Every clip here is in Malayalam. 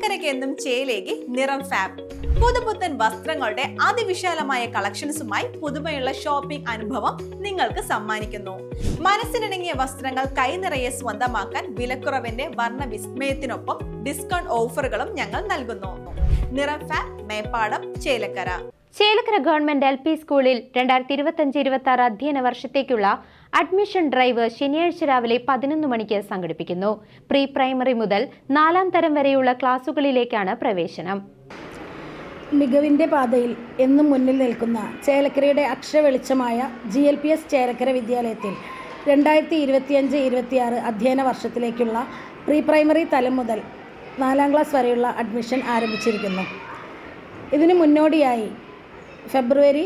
ചേലക്കരയ്ക്ക് എന്നും ചേലേക്ക് നിറം ഫാബ്. പുതുപുത്തൻ വസ്ത്രങ്ങളുടെ അതിവിശാലമായ കളക്ഷൻസുമായി പുതുമയുള്ള ഷോപ്പിംഗ് അനുഭവം നിങ്ങൾക്ക് സമ്മാനിക്കുന്നു. മനസ്സിനിണങ്ങിയ വസ്ത്രങ്ങൾ കൈനിറയെ സ്വന്തമാക്കാൻ വിലക്കുറവിന്റെ വർണ്ണ വിസ്മയത്തിനൊപ്പം ഡിസ്കൗണ്ട് ഓഫറുകളും ഞങ്ങൾ നൽകുന്നു. നിറം fab, Meppadam, Chelakkara. Chelakkara government LP സ്കൂളിൽ 2025-26 അധ്യയന വർഷത്തേക്കുള്ള അഡ്മിഷൻ ഡ്രൈവ് ശനിയാഴ്ച രാവിലെ 11 മണിക്ക് സംഘടിപ്പിക്കുന്നു. പ്രീ പ്രൈമറി മുതൽ 4ാം തരം വരെയുള്ള ക്ലാസുകളിലേക്കാണ് പ്രവേശനം. മികവിന്റെ പാതയിൽ എന്നും മുന്നിൽ നിൽക്കുന്ന ചേലക്കരയുടെ അക്ഷരവെളിച്ചമായ GLPS ചേലക്കര വിദ്യാലയത്തിൽ 2025-26 അധ്യയന വർഷത്തിലേക്കുള്ള പ്രീ പ്രൈമറി തലം മുതൽ 4ാം ക്ലാസ് വരെയുള്ള അഡ്മിഷൻ ആരംഭിച്ചിരിക്കുന്നു. ഇതിനു മുന്നോടിയായി ഫെബ്രുവരി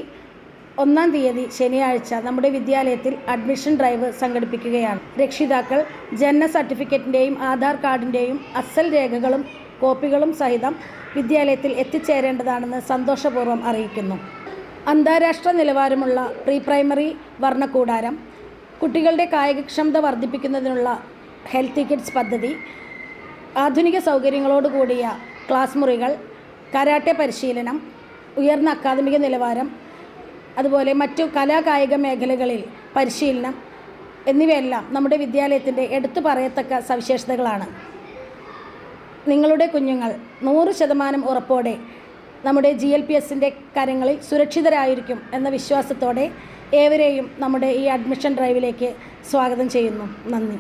1-ാം തീയതി ശനിയാഴ്ച നമ്മുടെ വിദ്യാലയത്തിൽ അഡ്മിഷൻ ഡ്രൈവ് സംഘടിപ്പിക്കുകയാണ്. രക്ഷിതാക്കൾ ജനന സർട്ടിഫിക്കറ്റിൻ്റെയും ആധാർ കാർഡിൻ്റെയും അസൽ രേഖകളും കോപ്പികളും സഹിതം വിദ്യാലയത്തിൽ എത്തിച്ചേരേണ്ടതാണെന്ന് സന്തോഷപൂർവ്വം അറിയിക്കുന്നു. അന്താരാഷ്ട്ര നിലവാരമുള്ള പ്രീ പ്രൈമറി വർണ്ണക്കൂടാരം, കുട്ടികളുടെ കായികക്ഷമത വർദ്ധിപ്പിക്കുന്നതിനുള്ള ഹെൽത്തി കിഡ്സ് പദ്ധതി, ആധുനിക സൗകര്യങ്ങളോടുകൂടിയ ക്ലാസ് മുറികൾ, കരാട്ടെ പരിശീലനം, ഉയർന്ന അക്കാദമിക നിലവാരം, അതുപോലെ മറ്റു കലാകായിക മേഖലകളിൽ പരിശീലനം എന്നിവയെല്ലാം നമ്മുടെ വിദ്യാലയത്തിൻ്റെ എടുത്തു പറയത്തക്ക സവിശേഷതകളാണ്. നിങ്ങളുടെ കുഞ്ഞുങ്ങൾ 100% ഉറപ്പോടെ നമ്മുടെ GLPSൻ്റെ കരങ്ങളിൽ സുരക്ഷിതരായിരിക്കും എന്ന വിശ്വാസത്തോടെ ഏവരെയും നമ്മുടെ ഈ അഡ്മിഷൻ ഡ്രൈവിലേക്ക് സ്വാഗതം ചെയ്യുന്നു. നന്ദി.